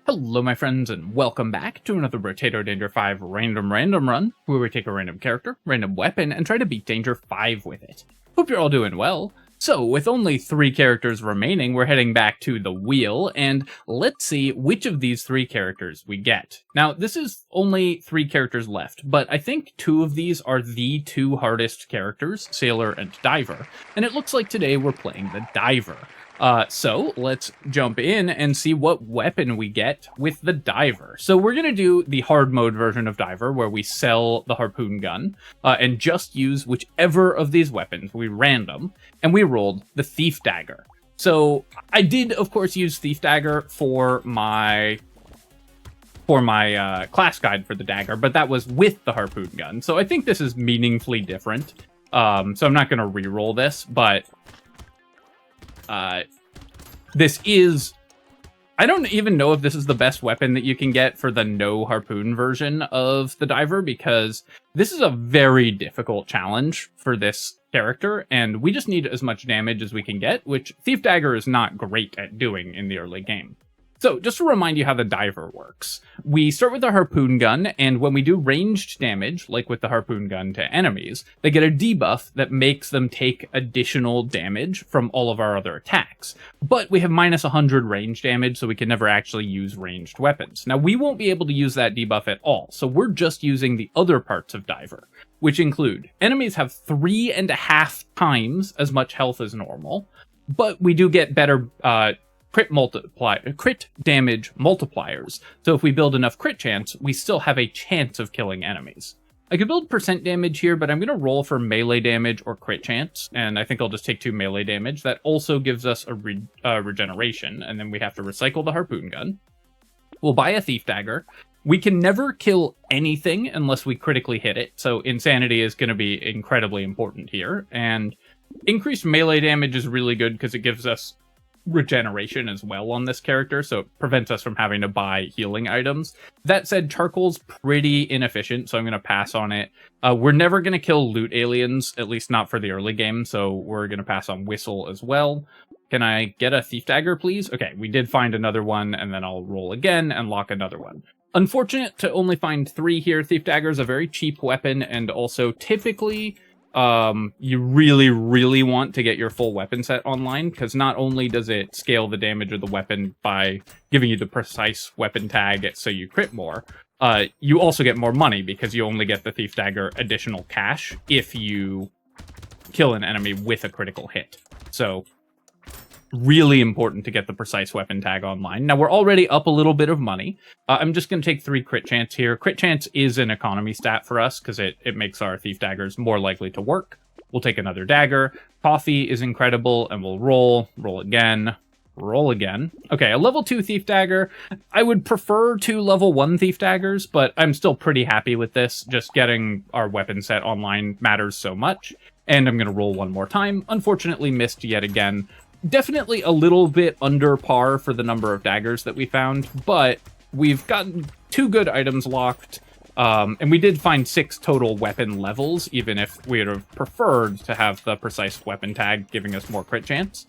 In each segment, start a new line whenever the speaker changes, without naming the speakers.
Hello my friends and welcome back to another Brotato Danger 5 random run, where we take a random character, random weapon, and try to beat Danger 5 with it. Hope you're all doing well. So, with only 3 characters remaining, we're heading back to the wheel, and let's see which of these 3 characters we get. Now, this is only 3 characters left, but I think 2 of these are the 2 hardest characters, Sailor and Diver, and it looks like today we're playing the Diver. So let's jump in and see what weapon we get with the Diver. So we're going to do the hard mode version of Diver, where we sell the harpoon gun, and just use whichever of these weapons we random, and we rolled the Thief Dagger. So I did, of course, use Thief Dagger for my class guide for the Dagger, but that was with the harpoon gun. So I think this is meaningfully different. So I'm not going to re-roll this, but this is, I don't even know if this is the best weapon that you can get for the no harpoon version of the Diver, because this is a very difficult challenge for this character, and we just need as much damage as we can get, which Thief Dagger is not great at doing in the early game. So, just to remind you how the Diver works, we start with a harpoon gun, and when we do ranged damage, like with the harpoon gun to enemies, they get a debuff that makes them take additional damage from all of our other attacks. But we have minus 100 range damage, so we can never actually use ranged weapons. Now, we won't be able to use that debuff at all, so we're just using the other parts of Diver, which include enemies have 3.5 times as much health as normal, but we do get better crit damage multipliers. So if we build enough crit chance, we still have a chance of killing enemies. I could build percent damage here, but I'm going to roll for melee damage or crit chance, and I think I'll just take 2 melee damage. That also gives us a regeneration, and then we have to recycle the harpoon gun. We'll buy a Thief Dagger. We can never kill anything unless we critically hit it, so Insanity is going to be incredibly important here, and increased melee damage is really good because it gives us regeneration as well on this character, so it prevents us from having to buy healing items. That said, Charcoal's pretty inefficient, so I'm going to pass on it. We're never going to kill loot aliens, at least not for the early game, so we're going to pass on Whistle as well. Can I get a Thief Dagger, please? Okay, we did find another one, and then I'll roll again and lock another one. Unfortunate to only find 3 here. Thief Dagger is a very cheap weapon, and also typically you really want to get your full weapon set online, because not only does it scale the damage of the weapon by giving you the precise weapon tag so you crit more, you also get more money because you only get the Thief Dagger additional cash if you kill an enemy with a critical hit. So really important to get the precise weapon tag online. Now, we're already up a little bit of money. I'm just going to take 3 crit chance here. Crit chance is an economy stat for us because it makes our Thief Daggers more likely to work. We'll take another Dagger. Coffee is incredible, and we'll roll again. Okay, a level 2 Thief Dagger. I would prefer 2 level 1 Thief Daggers, but I'm still pretty happy with this. Just getting our weapon set online matters so much. And I'm going to roll one more time. Unfortunately, missed yet again. Definitely a little bit under par for the number of daggers that we found, but we've gotten 2 good items locked, and we did find 6 total weapon levels, even if we would have preferred to have the precise weapon tag giving us more crit chance.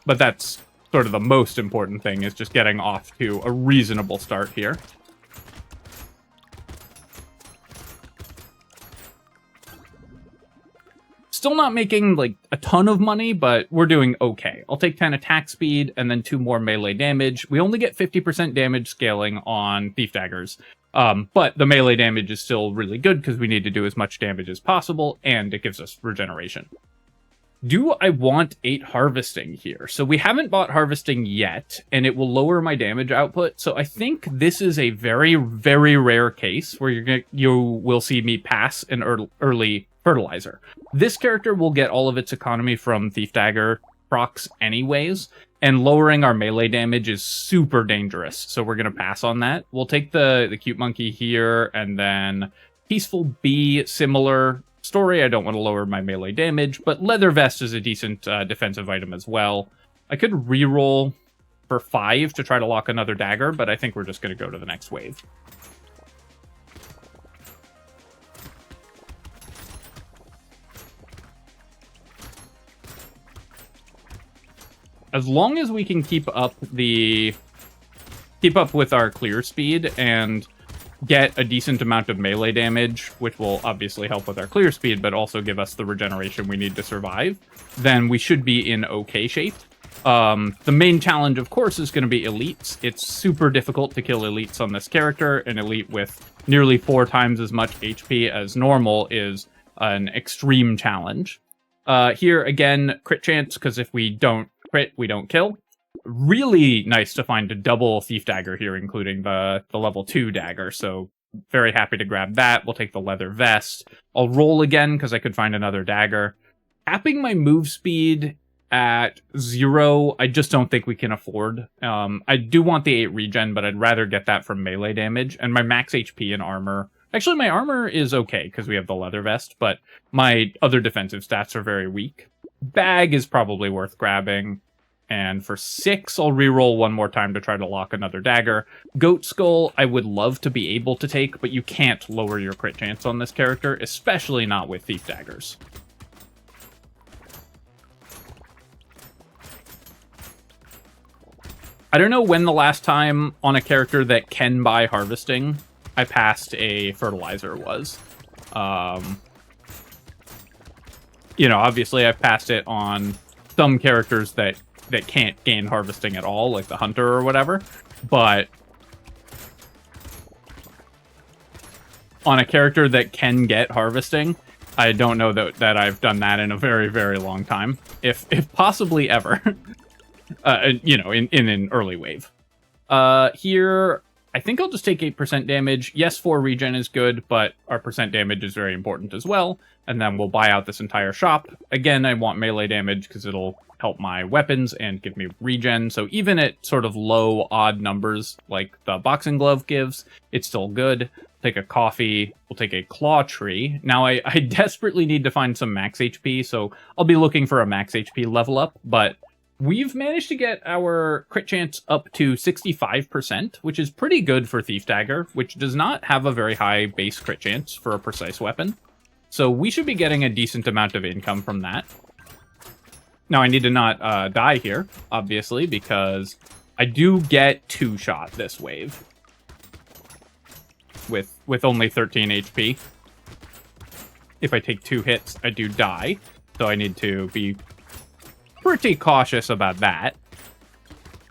But that's sort of the most important thing, is just getting off to a reasonable start here. Still not making, like, a ton of money, but we're doing okay. I'll take 10 attack speed and then 2 more melee damage. We only get 50% damage scaling on Thief Daggers, but the melee damage is still really good because we need to do as much damage as possible, and it gives us regeneration. Do I want 8 harvesting here? So we haven't bought harvesting yet, and it will lower my damage output. So I think this is a very, very rare case where you will see me pass an early fertilizer. This character will get all of its economy from Thief Dagger procs anyways, and lowering our melee damage is super dangerous, so we're going to pass on that. We'll take the cute monkey here, and then Peaceful Bee, similar story. I don't want to lower my melee damage, but Leather Vest is a decent defensive item as well. I could reroll for 5 to try to lock another Dagger, but I think we're just going to go to the next wave. as long as we can keep up with our clear speed and get a decent amount of melee damage, which will obviously help with our clear speed, but also give us the regeneration we need to survive, then we should be in okay shape. The main challenge, of course, is going to be elites. It's super difficult to kill elites on this character. An elite with nearly 4 times as much HP as normal is an extreme challenge. Here, again, crit chance, because if we don't crit, we don't kill. Really nice to find a double Thief Dagger here, including the level 2 dagger, so very happy to grab that. We'll take the leather vest. I'll roll again, because I could find another dagger. Capping my move speed at 0, I just don't think we can afford. I do want the 8 regen, but I'd rather get that from melee damage, and my max HP and armor... Actually, my armor is okay, because we have the leather vest, but my other defensive stats are very weak. Bag is probably worth grabbing. And for 6, I'll reroll one more time to try to lock another dagger. Goat Skull, I would love to be able to take, but you can't lower your crit chance on this character, especially not with Thief Daggers. I don't know when the last time on a character that can buy harvesting I passed a fertilizer was. You know, obviously I've passed it on some characters that can't gain harvesting at all, like the hunter or whatever, but on a character that can get harvesting, I don't know that I've done that in a very, very long time, if possibly ever. You know, in an early wave. Here, I think I'll just take 8% damage. Yes, 4 regen is good, but our percent damage is very important as well. And then we'll buy out this entire shop. Again, I want melee damage because it'll help my weapons and give me regen. So even at sort of low, odd numbers like the boxing glove gives, it's still good. Take a coffee. We'll take a claw tree. Now, I desperately need to find some max HP, so I'll be looking for a max HP level up, but we've managed to get our crit chance up to 65%, which is pretty good for Thief Dagger, which does not have a very high base crit chance for a precise weapon. So we should be getting a decent amount of income from that. Now, I need to not die here, obviously, because I do get 2-shot this wave with only 13 HP. If I take 2 hits, I do die, so I need to be pretty cautious about that.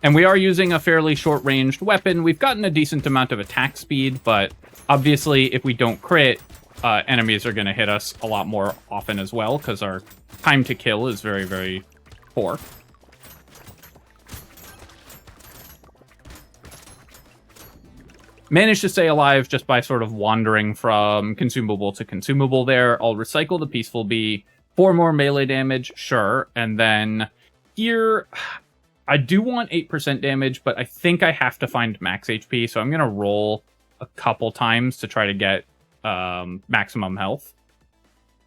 And we are using a fairly short-ranged weapon. We've gotten a decent amount of attack speed, but obviously if we don't crit, enemies are going to hit us a lot more often as well, because our time to kill is very, very poor. Managed to stay alive just by sort of wandering from consumable to consumable there. I'll recycle the Peaceful Bee. 4 more melee damage, sure. And then here, I do want 8% damage, but I think I have to find max HP, so I'm going to roll a couple times to try to get maximum health.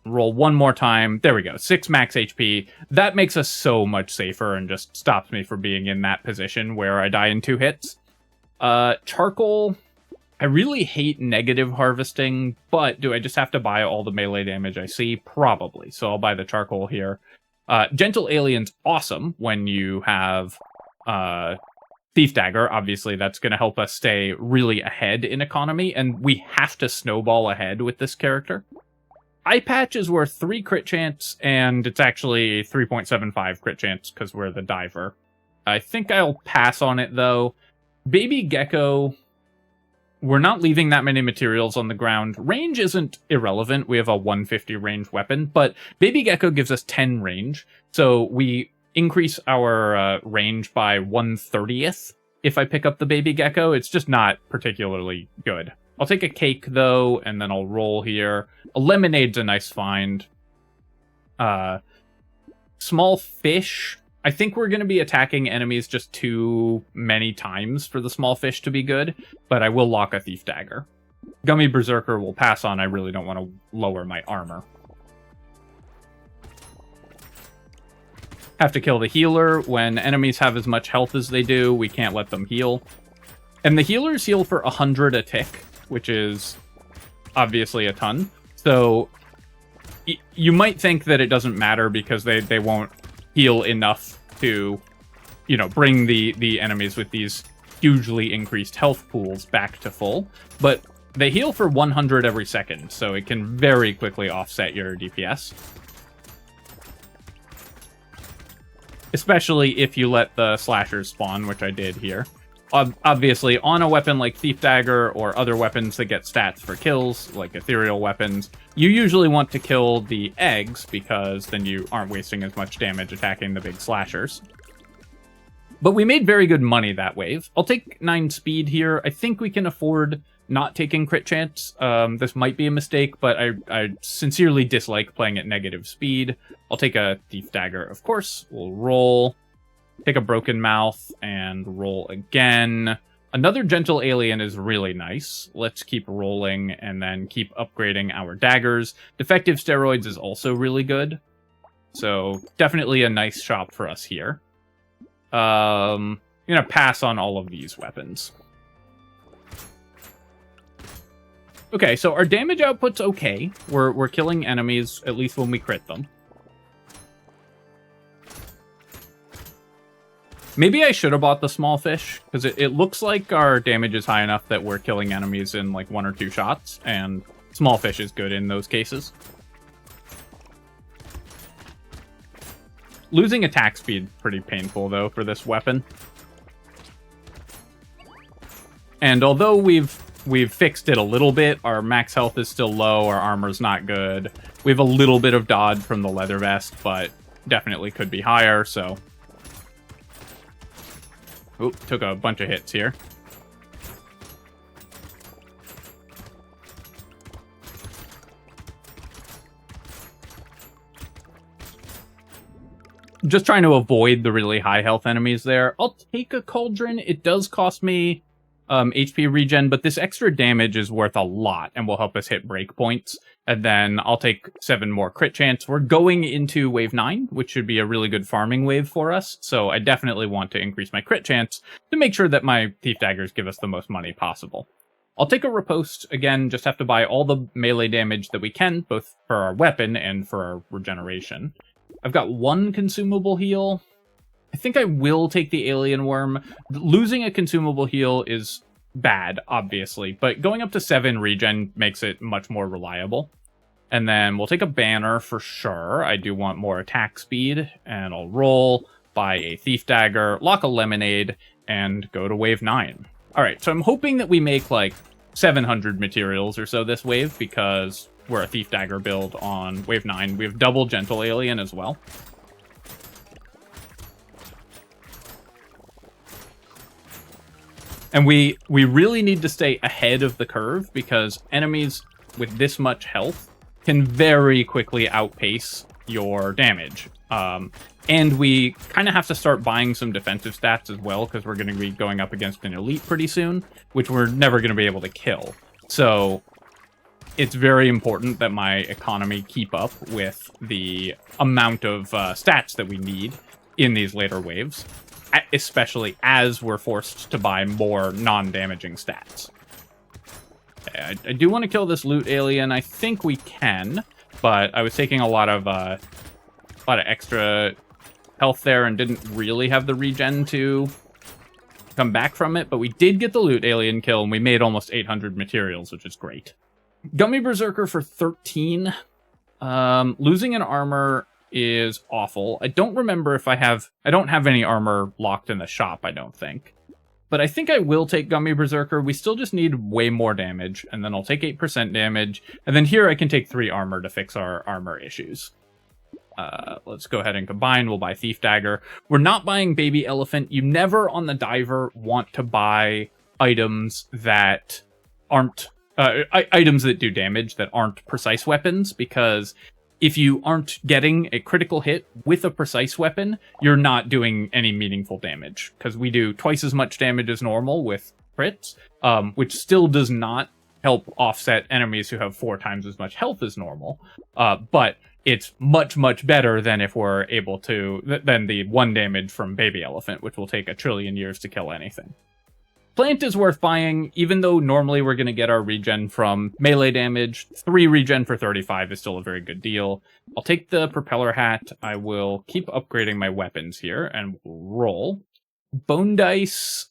Roll one more time. There we go. 6 max HP. That makes us so much safer and just stops me from being in that position where I die in 2 hits. Charcoal. I really hate negative harvesting, but do I just have to buy all the melee damage I see? Probably. So I'll buy the charcoal here. Gentle Alien's awesome when you have Thief Dagger. Obviously, that's going to help us stay really ahead in economy, and we have to snowball ahead with this character. Eye Patch is worth 3 crit chance, and it's actually 3.75 crit chance because we're the diver. I think I'll pass on it, though. Baby Gecko... We're not leaving that many materials on the ground. Range isn't irrelevant. We have a 150 range weapon, but Baby Gecko gives us 10 range. So we increase our range by 1/30th if I pick up the Baby Gecko. It's just not particularly good. I'll take a cake, though, and then I'll roll here. A lemonade's a nice find. Small fish... I think we're going to be attacking enemies just too many times for the small fish to be good, but I will lock a Thief Dagger. Gummy Berserker will pass on. I really don't want to lower my armor. Have to kill the healer. When enemies have as much health as they do, we can't let them heal. And the healers heal for 100 a tick, which is obviously a ton. So you might think that it doesn't matter because they won't heal enough to you know, bring the enemies with these hugely increased health pools back to full. But they heal for 100 every second, so it can very quickly offset your DPS. Especially if you let the slashers spawn, which I did here. Obviously, on a weapon like Thief Dagger or other weapons that get stats for kills, like ethereal weapons, you usually want to kill the eggs because then you aren't wasting as much damage attacking the big slashers. But we made very good money that wave. I'll take 9 speed here. I think we can afford not taking crit chance. This might be a mistake, but I sincerely dislike playing at negative speed. I'll take a Thief Dagger, of course. We'll roll. Take a Broken Mouth and roll again. Another Gentle Alien is really nice. Let's keep rolling and then keep upgrading our daggers. Defective Steroids is also really good. So definitely a nice shop for us here. I'm going to pass on all of these weapons. Okay, so our damage output's okay. We're killing enemies, at least when we crit them. Maybe I should have bought the small fish, because it looks like our damage is high enough that we're killing enemies in like 1 or 2 shots, and small fish is good in those cases. Losing attack speed pretty painful, though, for this weapon. And although we've fixed it a little bit, our max health is still low, our armor's not good. We have a little bit of dodge from the leather vest, but definitely could be higher, so... Oop, took a bunch of hits here. Just trying to avoid the really high health enemies there. I'll take a Cauldron. It does cost me HP regen, but this extra damage is worth a lot and will help us hit breakpoints. And then I'll take 7 more crit chance. We're going into wave 9, which should be a really good farming wave for us. So I definitely want to increase my crit chance to make sure that my Thief Daggers give us the most money possible. I'll take a riposte. Again, just have to buy all the melee damage that we can, both for our weapon and for our regeneration. I've got 1 consumable heal. I think I will take the Alien Worm. Losing a consumable heal is bad, obviously, but going up to 7 regen makes it much more reliable. And then we'll take a banner for sure. I do want more attack speed, and I'll roll, buy a Thief Dagger, lock a Lemonade, and go to wave 9. Alright, so I'm hoping that we make like 700 materials or so this wave, because we're a Thief Dagger build on wave 9. We have double Gentle Alien as well. And we really need to stay ahead of the curve, because enemies with this much health can very quickly outpace your damage. And we kind of have to start buying some defensive stats as well, because we're going to be going up against an elite pretty soon, which we're never going to be able to kill. So it's very important that my economy keep up with the amount of stats that we need in these later waves, especially as we're forced to buy more non-damaging stats. Okay, I do want to kill this loot alien. I think we can, but I was taking a lot of extra health there and didn't really have the regen to come back from it, but we did get the loot alien kill, and we made almost 800 materials, which is great. Gummy Berserker for 13. Losing an armor is awful. I don't remember if I don't have any armor locked in the shop, I don't think. But I think I will take Gummy Berserker. We still just need way more damage, and then I'll take 8% damage, and then here I can take 3 armor to fix our armor issues. Let's go ahead and combine. We'll buy Thief Dagger. We're not buying Baby Elephant. You never on the Diver want to buy items that aren't items that do damage that aren't precise weapons, because if you aren't getting a critical hit with a precise weapon, you're not doing any meaningful damage, because we do twice as much damage as normal with crits, which still does not help offset enemies who have 4 times as much health as normal. But it's much, much better than if we're able to, than the 1 damage from Baby Elephant, which will take 1 trillion years to kill anything. Plant is worth buying, even though normally we're going to get our regen from melee damage. 3 regen for 35 is still a very good deal. I'll take the propeller hat. I will keep upgrading my weapons here, and we'll roll. Bone Dice,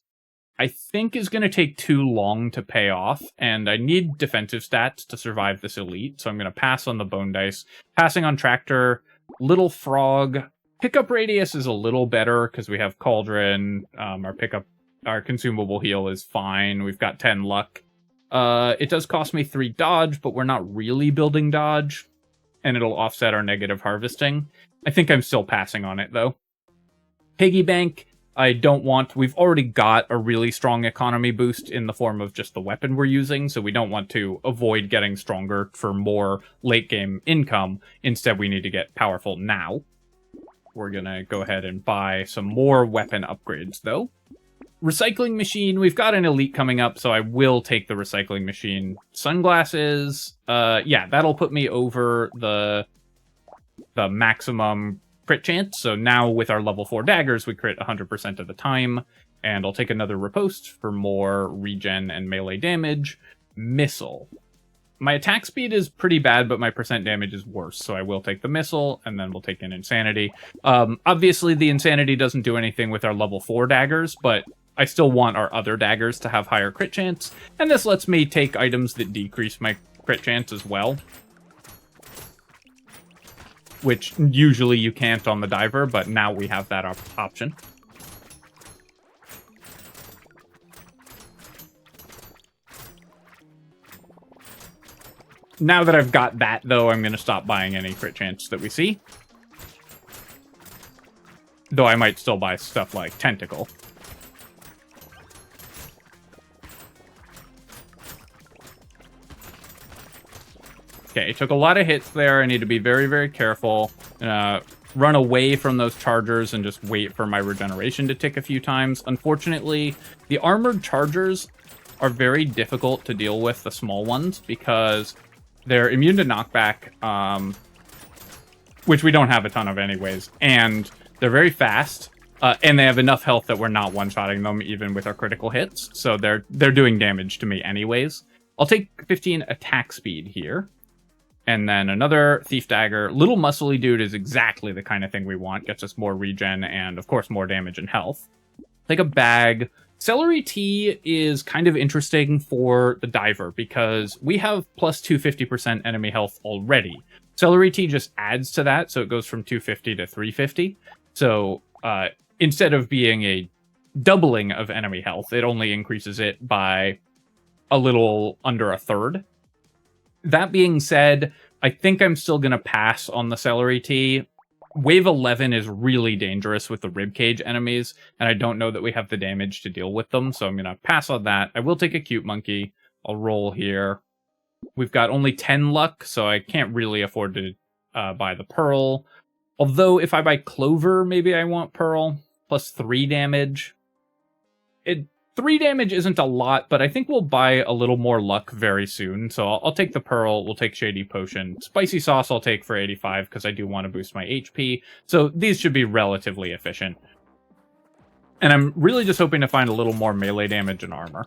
I think, is going to take too long to pay off, and I need defensive stats to survive this elite, so I'm going to pass on the Bone Dice. Passing on Tractor, Little Frog. Pickup Radius is a little better, because we have Cauldron. Our consumable heal is fine. We've got 10 luck. It does cost me 3 dodge, but we're not really building dodge, and it'll offset our negative harvesting. I think I'm still passing on it, though. Piggy Bank, I don't want... We've already got a really strong economy boost in the form of just the weapon we're using, so we don't want to avoid getting stronger for more late-game income. Instead, we need to get powerful now. We're gonna go ahead and buy some more weapon upgrades, though. Recycling Machine, we've got an elite coming up, so I will take the Recycling Machine. Sunglasses, yeah, that'll put me over the maximum crit chance. So now with our level 4 daggers, we crit 100% of the time. And I'll take another riposte for more regen and melee damage. Missile. My attack speed is pretty bad, but my percent damage is worse. So I will take the missile, and then we'll take an insanity. Obviously, the insanity doesn't do anything with our level 4 daggers, but I still want our other daggers to have higher crit chance. And this lets me take items that decrease my crit chance as well, which usually you can't on the diver, but now we have that option. Now that I've got that, though, I'm going to stop buying any crit chance that we see. Though I might still buy stuff like Tentacle. Okay, took a lot of hits there. I need to be very, very careful. Run away from those chargers and just wait for my regeneration to tick a few times. Unfortunately, the armored chargers are very difficult to deal with, the small ones, because they're immune to knockback, which we don't have a ton of anyways, and they're very fast, and they have enough health that we're not one-shotting them even with our critical hits, so they're doing damage to me anyways. I'll take 15 attack speed here. And then another Thief Dagger. Little muscly dude is exactly the kind of thing we want. Gets us more regen and, of course, more damage and health. Take a bag. Celery Tea is kind of interesting for the diver because we have plus 250% enemy health already. Celery Tea just adds to that, so it goes from 250 to 350. So instead of being a doubling of enemy health, it only increases it by a little under a third. That being said, I think I'm still going to pass on the Celery Tea. Wave 11 is really dangerous with the ribcage enemies, and I don't know that we have the damage to deal with them, so I'm going to pass on that. I will take a Cute Monkey. I'll roll here. We've got only 10 luck, so I can't really afford to buy the Pearl. Although, if I buy Clover, maybe I want Pearl. Plus 3 damage. 3 damage isn't a lot, but I think we'll buy a little more luck very soon. So I'll take the Pearl, we'll take Shady Potion. Spicy Sauce I'll take for 85, because I do want to boost my HP. So these should be relatively efficient. And I'm really just hoping to find a little more melee damage and armor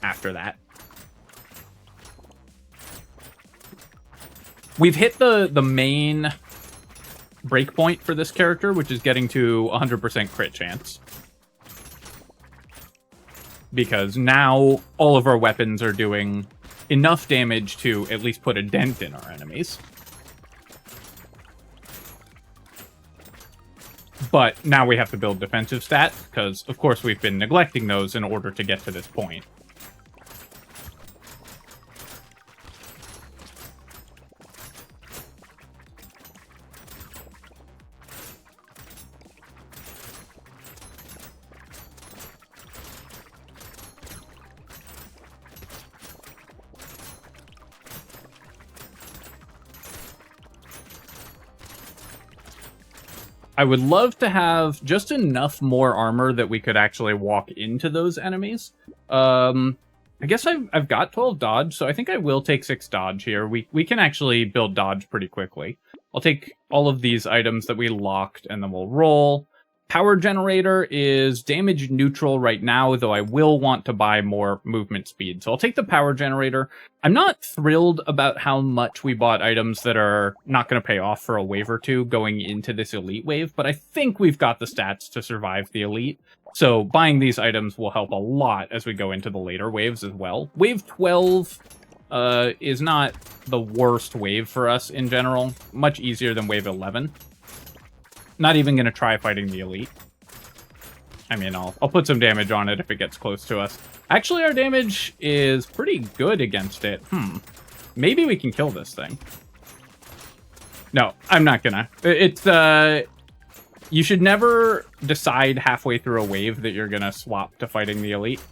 after that. We've hit the main breakpoint for this character, which is getting to 100% crit chance. Because now all of our weapons are doing enough damage to at least put a dent in our enemies. But now we have to build defensive stats, because of course we've been neglecting those in order to get to this point. I would love to have just enough more armor that we could actually walk into those enemies. I guess I've got 12 dodge, so I think I will take 6 dodge here. We can actually build dodge pretty quickly. I'll take all of these items that we locked, and then we'll roll. Power generator is damage neutral right now, though I will want to buy more movement speed. So I'll take the power generator. I'm not thrilled about how much we bought items that are not going to pay off for a wave or two going into this elite wave, but I think we've got the stats to survive the elite. So buying these items will help a lot as we go into the later waves as well. Wave 12 is not the worst wave for us in general. Much easier than wave 11. Not even going to try fighting the elite. I mean, I'll put some damage on it if it gets close to us. Actually, our damage is pretty good against it. Maybe we can kill this thing. No, I'm not gonna. It's, you should never decide halfway through a wave that you're gonna swap to fighting the elite.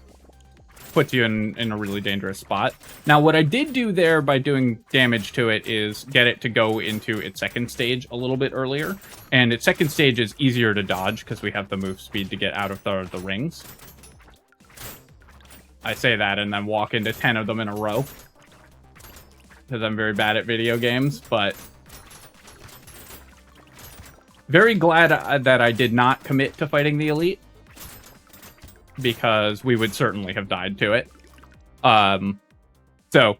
Puts you in a really dangerous spot. Now, what I did do there by doing damage to it is get it to go into its second stage a little bit earlier. And its second stage is easier to dodge because we have the move speed to get out of the rings. I say that and then walk into 10 of them in a row. Because I'm very bad at video games, but... Very glad that I did not commit to fighting the elite, because we would certainly have died to it. So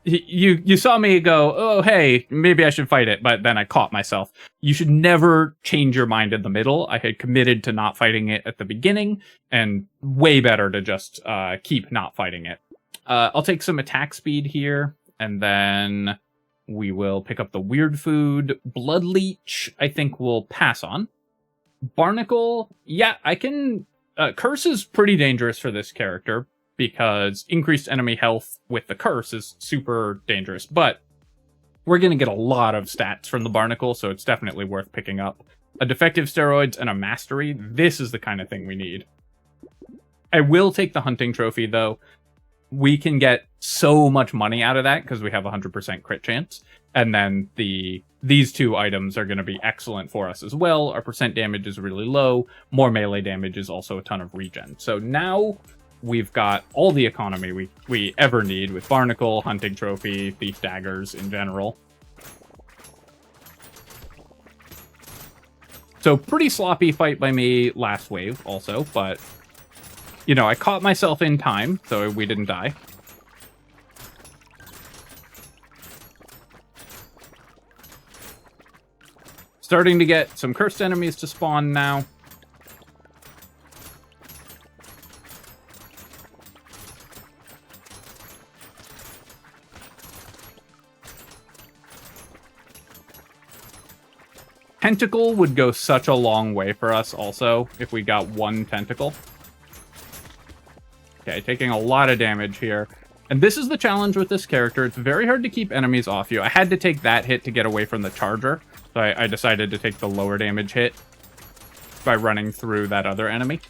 you saw me go, oh, hey, maybe I should fight it, but then I caught myself. You should never change your mind in the middle. I had committed to not fighting it at the beginning, and way better to just keep not fighting it. I'll take some attack speed here, and then we will pick up the weird food. Blood Leech, I think we'll pass on. Barnacle, yeah, I can... Curse is pretty dangerous for this character, because increased enemy health with the curse is super dangerous, but we're going to get a lot of stats from the Barnacle, so it's definitely worth picking up. A defective steroids and a mastery, this is the kind of thing we need. I will take the hunting trophy, though. We can get so much money out of that because we have 100% crit chance, and then these two items are going to be excellent for us as well. Our percent damage is really low. More melee damage is also a ton of regen. So now we've got all the economy we ever need with Barnacle, Hunting Trophy, Thief Daggers in general. So pretty sloppy fight by me last wave also, but, you know, I caught myself in time, so we didn't die. Starting to get some cursed enemies to spawn now. Tentacle would go such a long way for us also if we got one tentacle. Okay, taking a lot of damage here. And this is the challenge with this character. It's very hard to keep enemies off you. I had to take that hit to get away from the charger. So I decided to take the lower damage hit by running through that other enemy.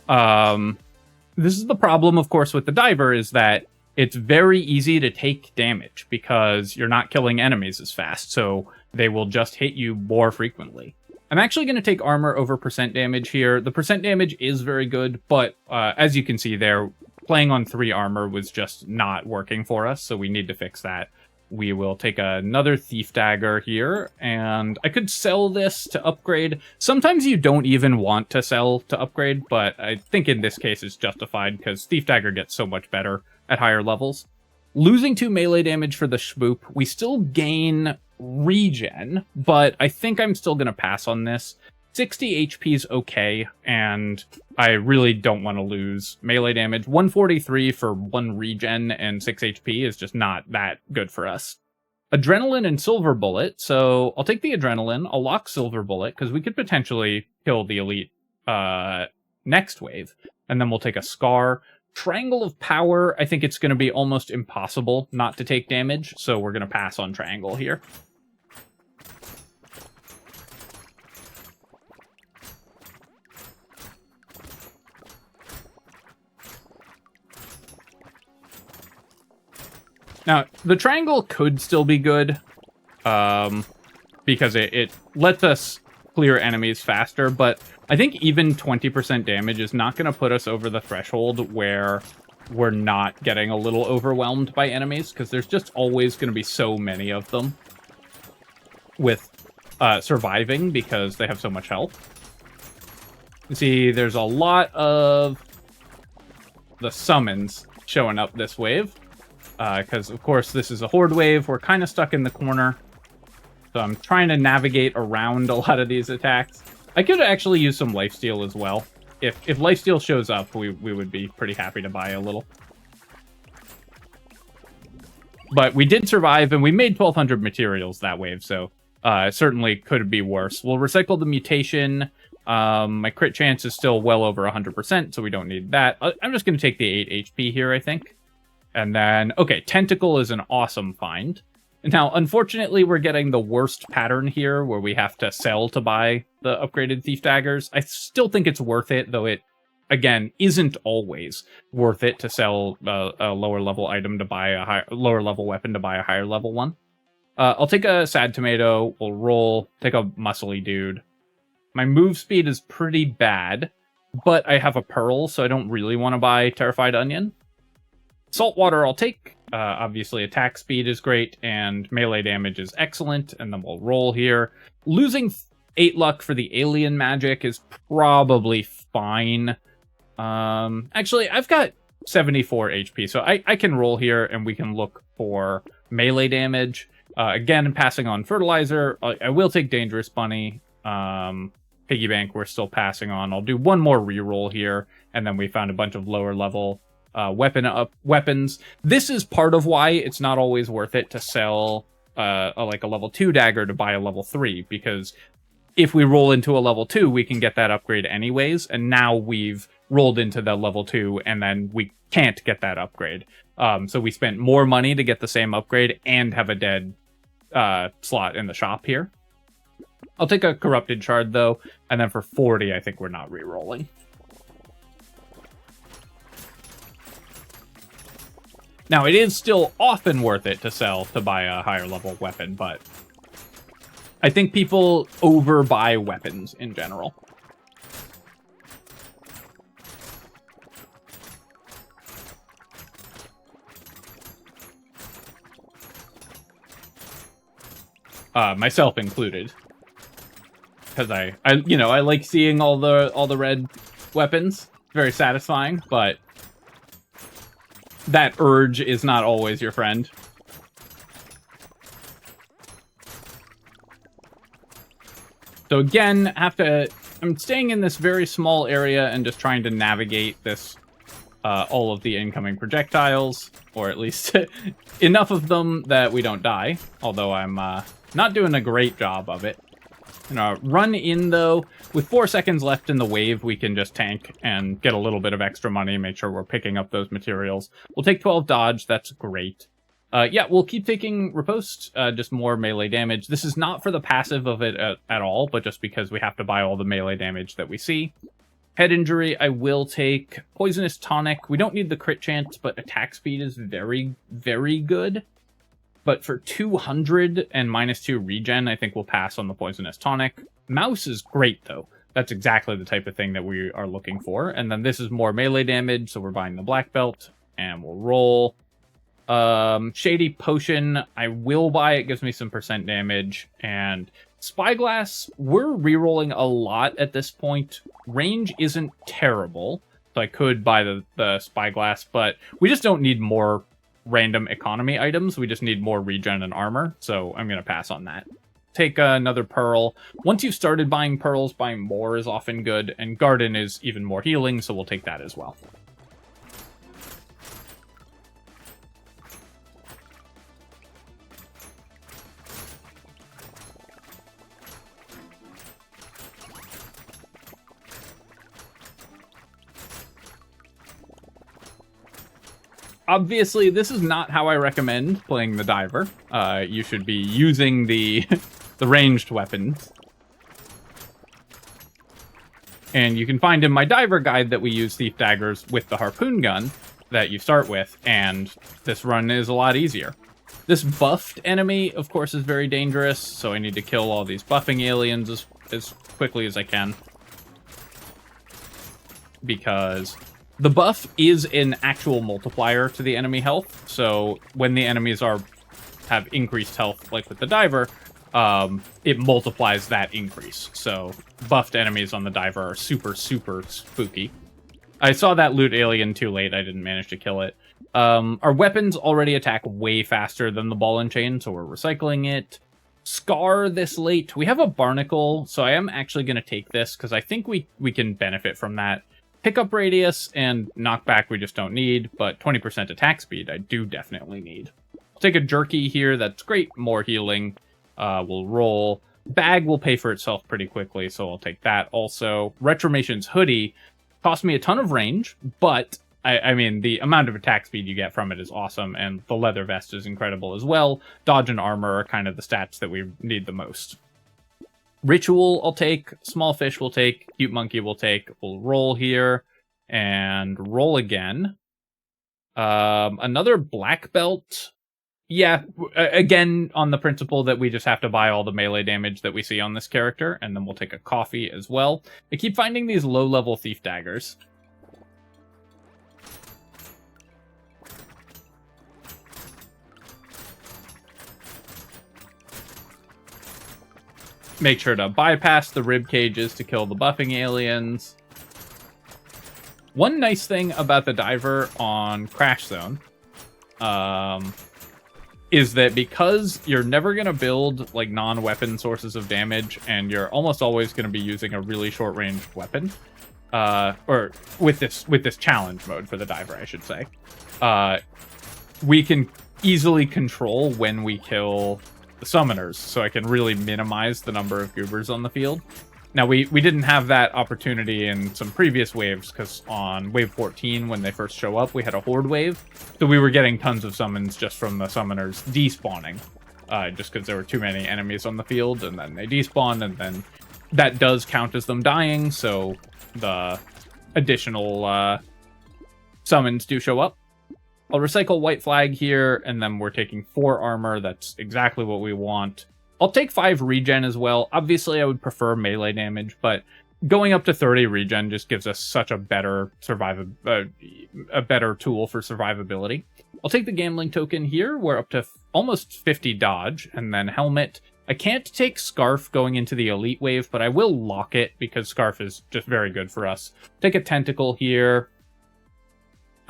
This is the problem, of course, with the diver, is that it's very easy to take damage because you're not killing enemies as fast, so they will just hit you more frequently. I'm actually going to take armor over percent damage here. The percent damage is very good, but as you can see there, playing on 3 armor was just not working for us, so we need to fix that. We will take another Thief Dagger here, and I could sell this to upgrade. Sometimes you don't even want to sell to upgrade, but I think in this case it's justified because Thief Dagger gets so much better at higher levels. Losing 2 melee damage for the Shmoop, we still gain regen, but I think I'm still going to pass on this. 60 HP is okay, and I really don't want to lose melee damage. 143 for 1 regen and 6 HP is just not that good for us. Adrenaline and Silver Bullet, so I'll take the Adrenaline. I'll lock Silver Bullet, because we could potentially kill the Elite next wave, and then we'll take a Scar. Triangle of Power, I think it's going to be almost impossible not to take damage, so we're going to pass on Triangle here. Now, the triangle could still be good, because it lets us clear enemies faster, but I think even 20% damage is not going to put us over the threshold where we're not getting a little overwhelmed by enemies, because there's just always going to be so many of them with surviving because they have so much health. You see, there's a lot of the summons showing up this wave. Because, of course, this is a horde wave. We're kind of stuck in the corner. So I'm trying to navigate around a lot of these attacks. I could actually use some lifesteal as well. If lifesteal shows up, we would be pretty happy to buy a little. But we did survive, and we made 1,200 materials that wave, so it certainly could be worse. We'll recycle the mutation. My crit chance is still well over 100%, so we don't need that. I'm just going to take the 8 HP here, I think. And then, okay, Tentacle is an awesome find. Now, unfortunately, we're getting the worst pattern here, where we have to sell to buy the upgraded Thief Daggers. I still think it's worth it, though it, again, isn't always worth it to sell a lower level item to buy a lower level weapon to buy a higher level one. I'll take a Sad Tomato, we'll roll, take a Muscly Dude. My move speed is pretty bad, but I have a Pearl, so I don't really want to buy Terrified Onion. Saltwater I'll take. Obviously, attack speed is great, and melee damage is excellent, and then we'll roll here. Losing 8 luck for the alien magic is probably fine. Actually, I've got 74 HP, so I can roll here, and we can look for melee damage. Again, passing on Fertilizer. I will take Dangerous Bunny. Piggy Bank we're still passing on. I'll do one more reroll here, and then we found a bunch of lower level weapons. This is part of why it's not always worth it to sell like a level 2 dagger to buy a level 3, because if we roll into a level 2, we can get that upgrade anyways, and now we've rolled into the level 2, and then we can't get that upgrade. So we spent more money to get the same upgrade and have a dead slot in the shop here. I'll take a Corrupted Shard, though, and then for 40, I think we're not re-rolling. Now, it is still often worth it to sell to buy a higher level weapon, but I think people overbuy weapons in general. Myself included, because I like seeing all the red weapons. Very satisfying, but that urge is not always your friend. So again, I'm staying in this very small area and just trying to navigate this, all of the incoming projectiles, or at least enough of them that we don't die, although I'm not doing a great job of it. Run in, though. With 4 seconds left in the wave, we can just tank and get a little bit of extra money, make sure we're picking up those materials. We'll take 12 dodge, that's great. Yeah, we'll keep taking riposte, just more melee damage. This is not for the passive of it at all, but just because we have to buy all the melee damage that we see. Head injury, I will take Poisonous Tonic. We don't need the crit chance, but attack speed is very, very good. But for 200 and -2 regen, I think we'll pass on the Poisonous Tonic. Mouse is great, though. That's exactly the type of thing that we are looking for. And then this is more melee damage, so we're buying the Black Belt. And we'll roll. Shady Potion, I will buy. It gives me some % damage. And Spyglass, we're rerolling a lot at this point. Range isn't terrible, so I could buy the Spyglass, but we just don't need more random economy items. We just need more regen and armor, so I'm going to pass on that. Take another Pearl. Once you've started buying Pearls, buying more is often good, and Garden is even more healing, so we'll take that as well. Obviously, this is not how I recommend playing the Diver. You should be using the ranged weapons. And you can find in my Diver guide that we use Thief Daggers with the Harpoon Gun that you start with, and this run is a lot easier. This buffed enemy, of course, is very dangerous, so I need to kill all these buffing aliens as quickly as I can. Because the buff is an actual multiplier to the enemy health, so when the enemies have increased health, like with the Diver, it multiplies that increase. So buffed enemies on the diver are super, super spooky. I saw that loot alien too late. I didn't manage to kill it. Our weapons already attack way faster than the ball and chain, so we're recycling it. Scar this late. We have a barnacle, so I am actually going to take this because I think we can benefit from that. Pickup radius and knockback we just don't need, but 20% attack speed I do definitely need. I'll take a jerky here. That's great. More healing. We'll roll. Bag will pay for itself pretty quickly, so I'll take that also. Retromation's hoodie cost me a ton of range, but I mean, the amount of attack speed you get from it is awesome, and the leather vest is incredible as well. Dodge and armor are kind of the stats that we need the most. Ritual I'll take, small fish we'll take, cute monkey we'll take. We'll roll here, and roll again. Another black belt. Yeah, again, on the principle that we just have to buy all the melee damage that we see on this character, and then we'll take a coffee as well. I keep finding these low-level thief daggers. Make sure to bypass the rib cages to kill the buffing aliens. One nice thing about the diver on Crash Zone is that because you're never going to build like non-weapon sources of damage, and you're almost always going to be using a really short-ranged weapon, or with this challenge mode for the diver, I should say, we can easily control when we kill the summoners, so I can really minimize the number of goobers on the field. Now, we didn't have that opportunity in some previous waves, because on wave 14, when they first show up, we had a horde wave, so we were getting tons of summons just from the summoners despawning, just because there were too many enemies on the field, and then they despawned, and then that does count as them dying, so the additional summons do show up. I'll recycle white flag here, and then we're taking 4 armor. That's exactly what we want. I'll take 5 regen as well. Obviously, I would prefer melee damage, but going up to 30 regen just gives us such a better a better tool for survivability. I'll take the gambling token here. We're up to almost 50 dodge, and then helmet. I can't take Scarf going into the elite wave, but I will lock it because Scarf is just very good for us. Take a tentacle here.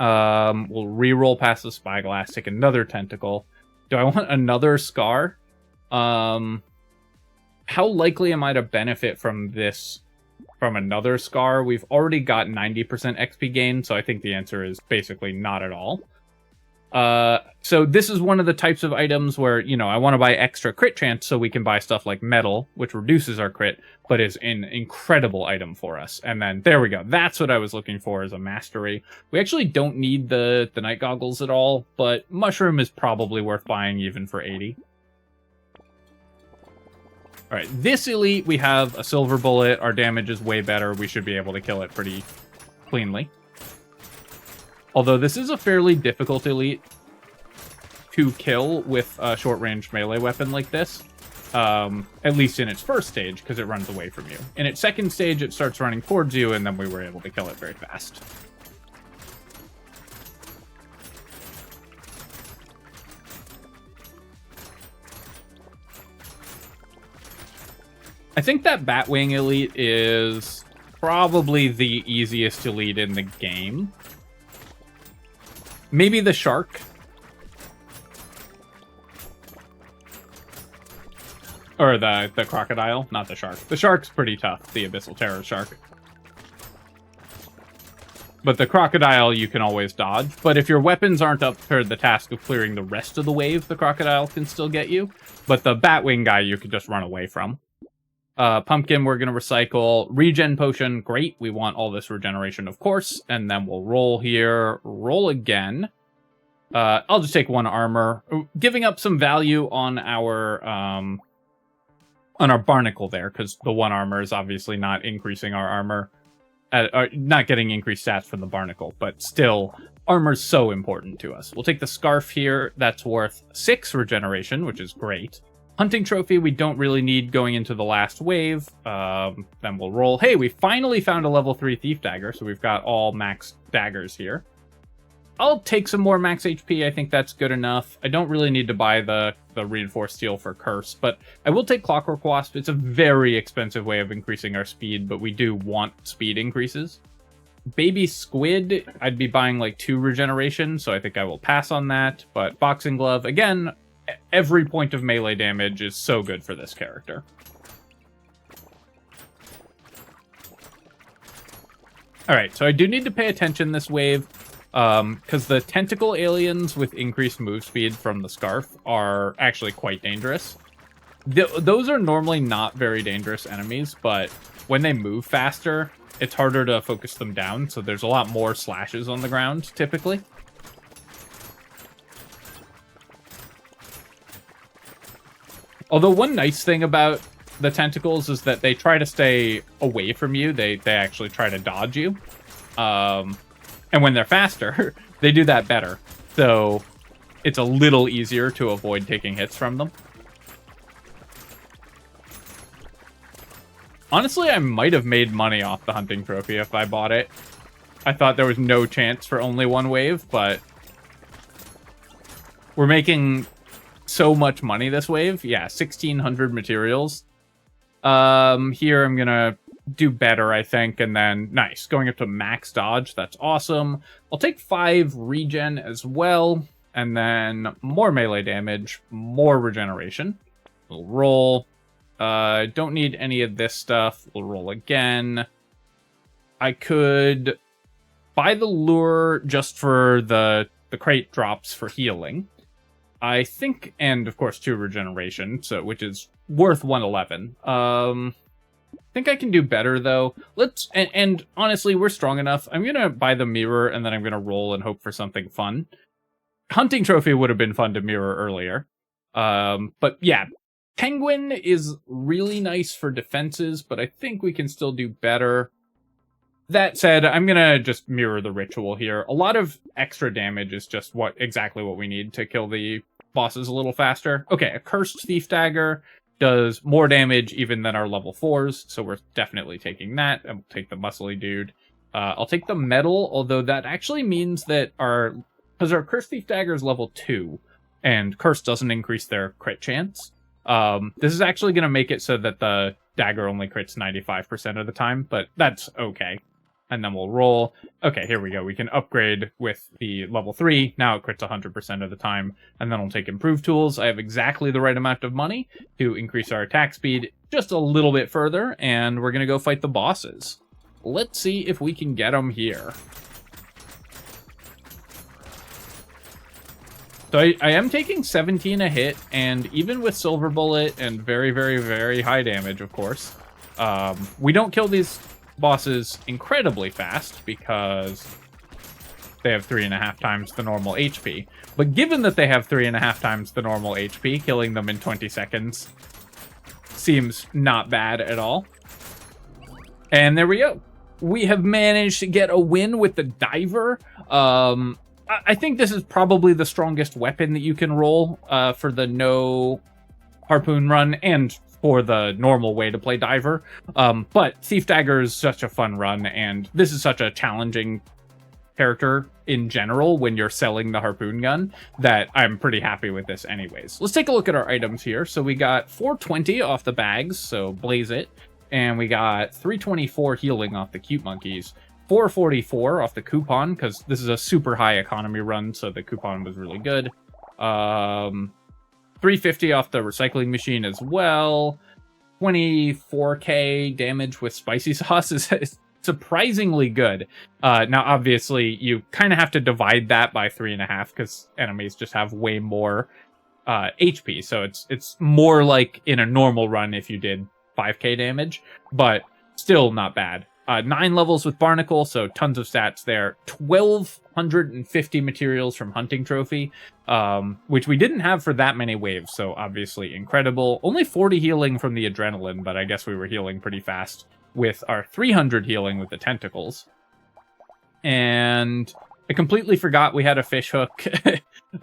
We'll re-roll past the spyglass, take another tentacle. Do I want another scar? How likely am I to benefit from this, from another scar? We've already got 90% XP gain, so I think the answer is basically not at all. So this is one of the types of items where, you know, I want to buy extra crit chance so we can buy stuff like metal, which reduces our crit, but is an incredible item for us. And then there we go. That's what I was looking for as a mastery. We actually don't need the night goggles at all, but mushroom is probably worth buying even for 80. All right, this elite, we have a silver bullet. Our damage is way better. We should be able to kill it pretty cleanly. Although this is a fairly difficult elite to kill with a short-range melee weapon like this. At least in its first stage, because it runs away from you. In its second stage, it starts running towards you, and then we were able to kill it very fast. I think that Batwing elite is probably the easiest elite in the game. Maybe the shark. Or the crocodile, not the shark. The shark's pretty tough, the Abyssal Terror shark. But the crocodile you can always dodge. But if your weapons aren't up for the task of clearing the rest of the wave, the crocodile can still get you. But the Batwing guy you can just run away from. Pumpkin we're going to recycle. Regen potion, great. We want all this regeneration, of course. And then we'll roll here. Roll again. I'll just take 1 armor. Giving up some value on our barnacle there, because the 1 armor is obviously not increasing our armor. Not getting increased stats from the barnacle, but still, armor's so important to us. We'll take the scarf here. That's worth 6 regeneration, which is great. Hunting trophy we don't really need going into the last wave. Then we'll roll. Hey, we finally found a level 3 thief dagger, so we've got all max daggers here. I'll take some more max HP. I think that's good enough. I don't really need to buy the reinforced steel for Curse, but I will take Clockwork Wasp. It's a very expensive way of increasing our speed, but we do want speed increases. Baby Squid, I'd be buying like 2 regeneration, so I think I will pass on that. But Boxing Glove, again, every point of melee damage is so good for this character. Alright, so I do need to pay attention this wave, because the tentacle aliens with increased move speed from the Scarf are actually quite dangerous. Those are normally not very dangerous enemies, but when they move faster, it's harder to focus them down, so there's a lot more slashes on the ground, typically. Although one nice thing about the tentacles is that they try to stay away from you. They actually try to dodge you. And when they're faster, they do that better. So it's a little easier to avoid taking hits from them. Honestly, I might have made money off the hunting trophy if I bought it. I thought there was no chance for only one wave, but we're making so much money this wave. Yeah, 1,600 materials. Here I'm gonna do better, I think, and then nice, going up to max dodge. That's awesome. I'll take 5 regen as well, and then more melee damage, more regeneration. We'll roll. Don't need any of this stuff. We'll roll again. I could buy the lure just for the crate drops for healing, I think, and of course 2 regeneration, so which is worth 111. I think I can do better though. Let's and honestly, we're strong enough. I'm gonna buy the mirror and then I'm gonna roll and hope for something fun. Hunting trophy would have been fun to mirror earlier. But yeah, Penguin is really nice for defenses, but I think we can still do better. That said, I'm gonna just mirror the ritual here. A lot of extra damage is just exactly what we need to kill the bosses a little faster. Okay, a Cursed Thief Dagger does more damage even than our level 4s, so we're definitely taking that. And we'll take the muscly dude. I'll take the metal, although that actually means that because our Cursed Thief Dagger is level 2, and Curse doesn't increase their crit chance. This is actually going to make it so that the dagger only crits 95% of the time, but that's okay. And then we'll roll. Okay, here we go. We can upgrade with the level 3. Now it crits 100% of the time. And then we'll take improved tools. I have exactly the right amount of money to increase our attack speed just a little bit further. And we're going to go fight the bosses. Let's see if we can get them here. So I am taking 17 a hit, and even with Silver Bullet and very, very, very high damage, of course, we don't kill these bosses incredibly fast because they have 3.5 times the normal HP. But given that they have 3.5 times the normal HP, killing them in 20 seconds seems not bad at all. And there we go. We have managed to get a win with the Diver. I think this is probably the strongest weapon that you can roll for the no harpoon run and for the normal way to play Diver. But Thief Dagger is such a fun run, and this is such a challenging character in general when you're selling the harpoon gun that I'm pretty happy with this anyways. Let's take a look at our items here. So we got 420 off the bags, so blaze it. And we got 324 healing off the Cute Monkeys. 444 off the coupon, because this is a super high economy run, so the coupon was really good. 350 off the recycling machine as well. 24k damage with spicy sauce is surprisingly good. Now, obviously, you kind of have to divide that by 3.5, because enemies just have way more HP, so it's more like in a normal run if you did 5k damage, but still not bad. 9 levels with Barnacle, so tons of stats there. 1,250 materials from Hunting Trophy, which we didn't have for that many waves, so obviously incredible. Only 40 healing from the Adrenaline, but I guess we were healing pretty fast with our 300 healing with the Tentacles. And I completely forgot we had a fishhook.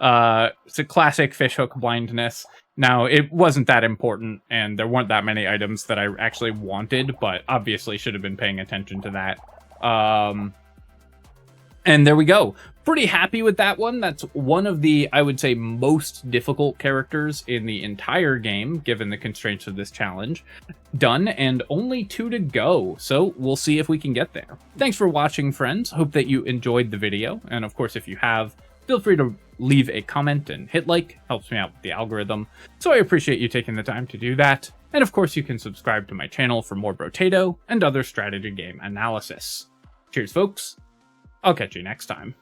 It's a classic fishhook blindness. Now, it wasn't that important, and there weren't that many items that I actually wanted, but obviously should have been paying attention to that. And there we go. Pretty happy with that one. That's one of the, I would say, most difficult characters in the entire game, given the constraints of this challenge. Done, and only 2 to go, so we'll see if we can get there. Thanks for watching, friends. Hope that you enjoyed the video, and of course, if you have, feel free to leave a comment and hit like. Helps me out with the algorithm, so I appreciate you taking the time to do that. And of course, you can subscribe to my channel for more Brotato and other strategy game analysis. Cheers, folks. I'll catch you next time.